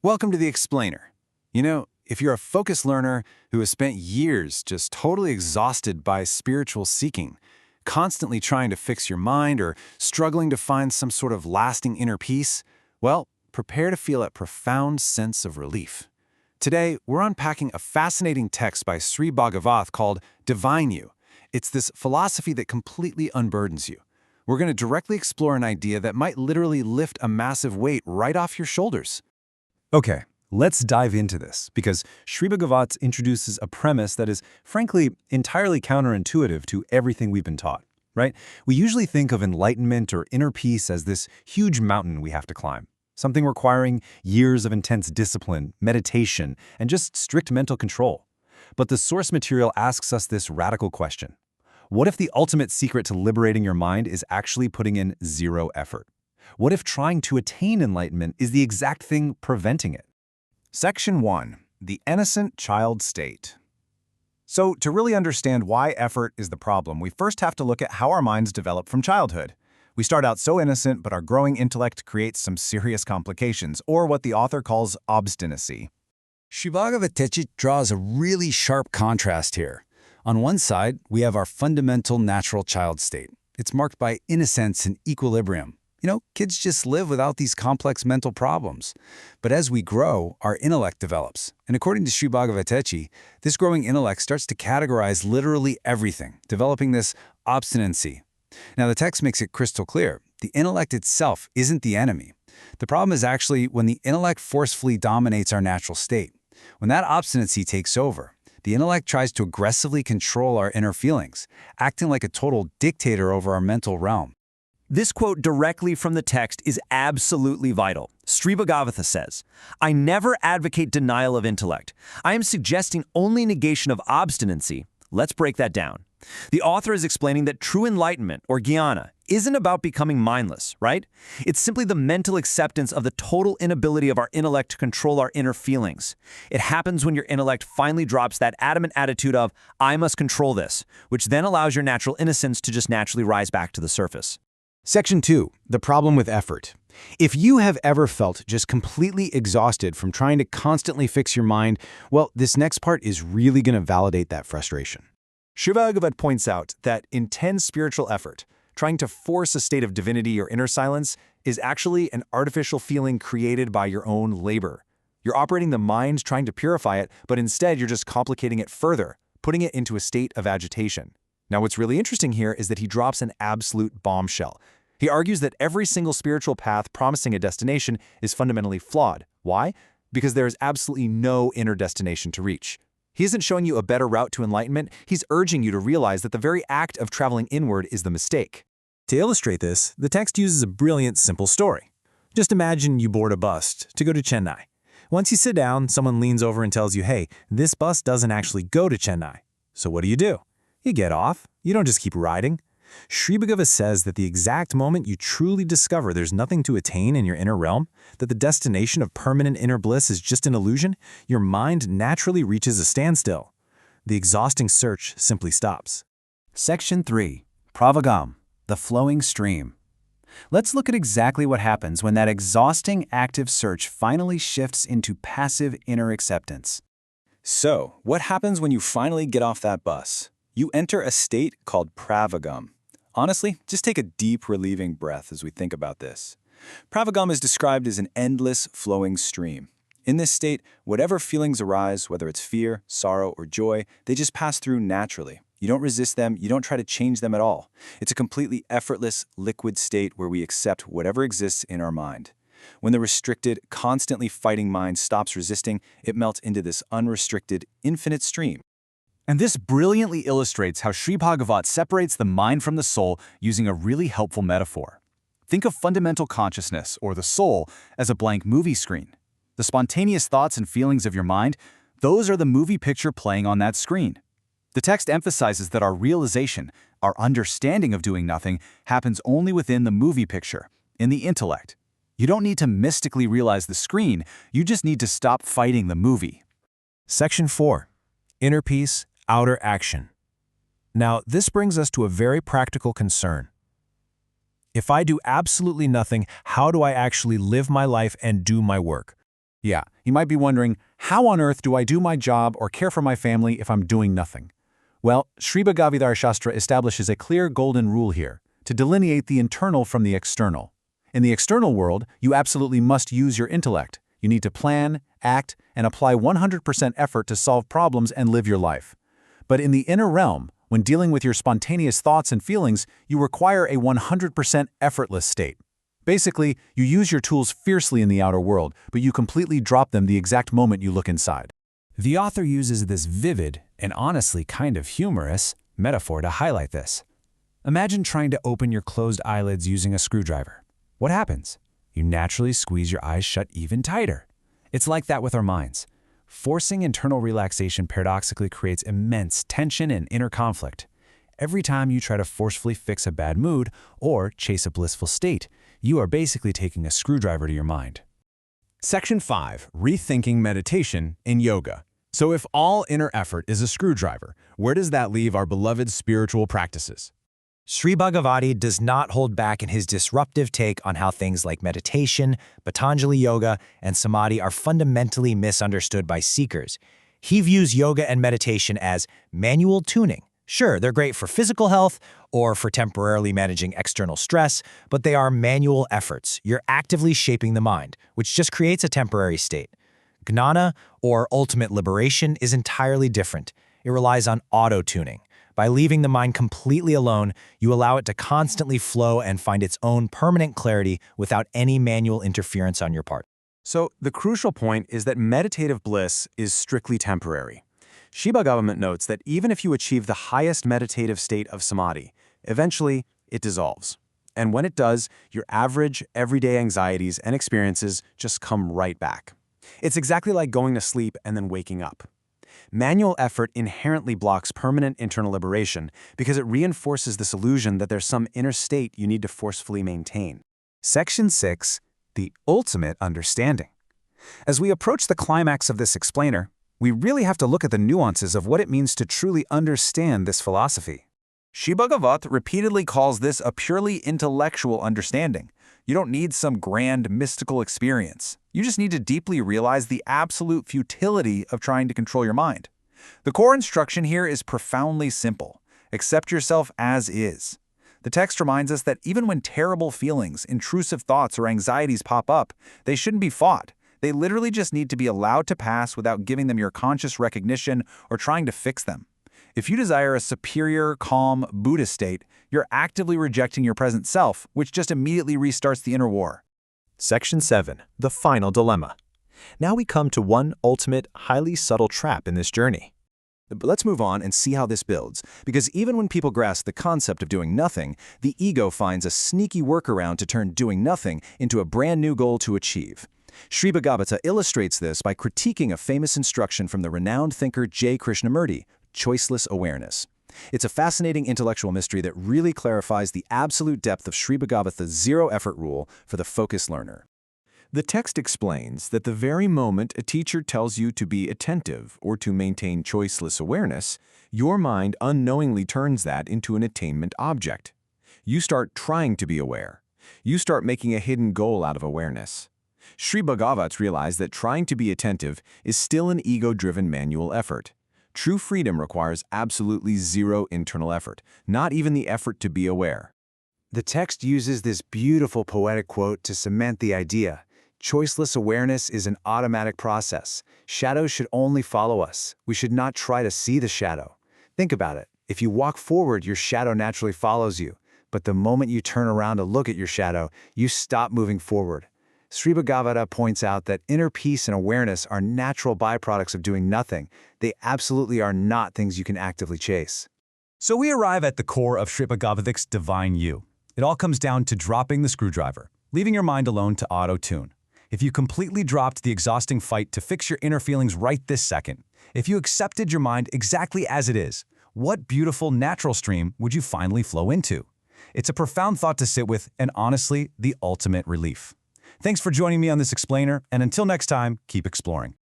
Welcome to the Explainer. If you're a focused learner who has spent years just totally exhausted by spiritual seeking, constantly trying to fix your mind or struggling to find some sort of lasting inner peace, well, prepare to feel a profound sense of relief. Today, we're unpacking a fascinating text by Sri Bhagavath called Divine You. It's this philosophy that completely unburdens you. We're going to directly explore an idea that might literally lift a massive weight right off your shoulders. Okay, let's dive into this, because Sri Bhagavath introduces a premise that is, frankly, entirely counterintuitive to everything we've been taught, right? We usually think of enlightenment or inner peace as this huge mountain we have to climb, something requiring years of intense discipline, meditation, and just strict mental control. But the source material asks us this radical question. What if the ultimate secret to liberating your mind is actually putting in zero effort? What if trying to attain enlightenment is the exact thing preventing it? Section 1. The Innocent Child State. So, to really understand why effort is the problem, we first have to look at how our minds develop from childhood. We start out so innocent, but our growing intellect creates some serious complications, or what the author calls obstinacy. Sri Bhagavath draws a really sharp contrast here. On one side, we have our fundamental natural child state. It's marked by innocence and equilibrium. Kids just live without these complex mental problems. But as we grow, our intellect develops. And according to Sri Bhagavath, this growing intellect starts to categorize literally everything, developing this obstinacy. Now, the text makes it crystal clear. The intellect itself isn't the enemy. The problem is actually when the intellect forcefully dominates our natural state. When that obstinacy takes over, the intellect tries to aggressively control our inner feelings, acting like a total dictator over our mental realm. This quote directly from the text is absolutely vital. Sri Bhagavath says, "I never advocate denial of intellect. I am suggesting only negation of obstinacy." Let's break that down. The author is explaining that true enlightenment, or jnana, isn't about becoming mindless, right? It's simply the mental acceptance of the total inability of our intellect to control our inner feelings. It happens when your intellect finally drops that adamant attitude of, "I must control this," which then allows your natural innocence to just naturally rise back to the surface. Section 2. The problem with effort. If you have ever felt just completely exhausted from trying to constantly fix your mind, well, this next part is really going to validate that frustration. Sri Bhagavath points out that intense spiritual effort, trying to force a state of divinity or inner silence, is actually an artificial feeling created by your own labor. You're operating the mind trying to purify it, but instead you're just complicating it further, putting it into a state of agitation. Now, what's really interesting here is that he drops an absolute bombshell. He argues that every single spiritual path promising a destination is fundamentally flawed. Why? Because there is absolutely no inner destination to reach. He isn't showing you a better route to enlightenment, he's urging you to realize that the very act of traveling inward is the mistake. To illustrate this, the text uses a brilliant, simple story. Just imagine you board a bus to go to Chennai. Once you sit down, someone leans over and tells you, "Hey, this bus doesn't actually go to Chennai." So what do? You get off. You don't just keep riding. Sri Bhagavath says that the exact moment you truly discover there's nothing to attain in your inner realm, that the destination of permanent inner bliss is just an illusion, your mind naturally reaches a standstill. The exhausting search simply stops. Section 3. Pravagam, the flowing stream. Let's look at exactly what happens when that exhausting active search finally shifts into passive inner acceptance. So, what happens when you finally get off that bus? You enter a state called pravagam. Honestly, just take a deep, relieving breath as we think about this. Pravagam is described as an endless, flowing stream. In this state, whatever feelings arise, whether it's fear, sorrow, or joy, they just pass through naturally. You don't resist them, you don't try to change them at all. It's a completely effortless, liquid state where we accept whatever exists in our mind. When the restricted, constantly fighting mind stops resisting, it melts into this unrestricted, infinite stream. And this brilliantly illustrates how Sri Bhagavath separates the mind from the soul using a really helpful metaphor. Think of fundamental consciousness, or the soul, as a blank movie screen. The spontaneous thoughts and feelings of your mind, those are the movie picture playing on that screen. The text emphasizes that our realization, our understanding of doing nothing, happens only within the movie picture, in the intellect. You don't need to mystically realize the screen, you just need to stop fighting the movie. Section 4. Inner peace, outer action. Now, this brings us to a very practical concern. If I do absolutely nothing, how do I actually live my life and do my work? Yeah, you might be wondering, how on earth do I do my job or care for my family if I'm doing nothing? Well, Sri Bhagavatar Shastra establishes a clear golden rule here, to delineate the internal from the external. In the external world, you absolutely must use your intellect. You need to plan, act, and apply 100% effort to solve problems and live your life. But in the inner realm, when dealing with your spontaneous thoughts and feelings, you require a 100% effortless state. Basically, you use your tools fiercely in the outer world, but you completely drop them the exact moment you look inside. The author uses this vivid and honestly kind of humorous metaphor to highlight this. Imagine trying to open your closed eyelids using a screwdriver. What happens? You naturally squeeze your eyes shut even tighter. It's like that with our minds. Forcing internal relaxation paradoxically creates immense tension and inner conflict. Every time you try to forcefully fix a bad mood or chase a blissful state, you are basically taking a screwdriver to your mind. Section 5. Rethinking meditation in yoga. So if all inner effort is a screwdriver, where does that leave our beloved spiritual practices? Sri Bhagavati does not hold back in his disruptive take on how things like meditation, Patanjali Yoga, and Samadhi are fundamentally misunderstood by seekers. He views yoga and meditation as manual tuning. Sure, they're great for physical health or for temporarily managing external stress, but they are manual efforts. You're actively shaping the mind, which just creates a temporary state. Gnana, or ultimate liberation, is entirely different. It relies on auto-tuning. By leaving the mind completely alone, you allow it to constantly flow and find its own permanent clarity without any manual interference on your part. So the crucial point is that meditative bliss is strictly temporary. Shiva Government notes that even if you achieve the highest meditative state of samadhi, eventually it dissolves. And when it does, your average, everyday anxieties and experiences just come right back. It's exactly like going to sleep and then waking up. Manual effort inherently blocks permanent internal liberation because it reinforces this illusion that there's some inner state you need to forcefully maintain. Section 6. The ultimate understanding. As we approach the climax of this explainer, we really have to look at the nuances of what it means to truly understand this philosophy. Sri Bhagavath repeatedly calls this a purely intellectual understanding. You don't need some grand mystical experience. You just need to deeply realize the absolute futility of trying to control your mind. The core instruction here is profoundly simple. Accept yourself as is. The text reminds us that even when terrible feelings, intrusive thoughts, or anxieties pop up, they shouldn't be fought. They literally just need to be allowed to pass without giving them your conscious recognition or trying to fix them. If you desire a superior, calm, Buddhist state, you're actively rejecting your present self, which just immediately restarts the inner war. Section 7. The Final Dilemma. Now we come to one ultimate, highly subtle trap in this journey. But let's move on and see how this builds, because even when people grasp the concept of doing nothing, the ego finds a sneaky workaround to turn doing nothing into a brand new goal to achieve. Sri Bhagavata illustrates this by critiquing a famous instruction from the renowned thinker J. Krishnamurti, choiceless awareness. It's a fascinating intellectual mystery that really clarifies the absolute depth of Sri Bhagavatha's zero-effort rule for the focused learner. The text explains that the very moment a teacher tells you to be attentive or to maintain choiceless awareness, your mind unknowingly turns that into an attainment object. You start trying to be aware. You start making a hidden goal out of awareness. Sri Bhagavath realized that trying to be attentive is still an ego-driven manual effort. True freedom requires absolutely zero internal effort, not even the effort to be aware. The text uses this beautiful poetic quote to cement the idea. Choiceless awareness is an automatic process. Shadows should only follow us. We should not try to see the shadow. Think about it. If you walk forward, your shadow naturally follows you. But the moment you turn around to look at your shadow, you stop moving forward. Sri Bhagavata points out that inner peace and awareness are natural byproducts of doing nothing. They absolutely are not things you can actively chase. So we arrive at the core of Sri Bhagavath's divine you. It all comes down to dropping the screwdriver, leaving your mind alone to auto-tune. If you completely dropped the exhausting fight to fix your inner feelings right this second, if you accepted your mind exactly as it is, what beautiful natural stream would you finally flow into? It's a profound thought to sit with and honestly, the ultimate relief. Thanks for joining me on this explainer, and until next time, keep exploring.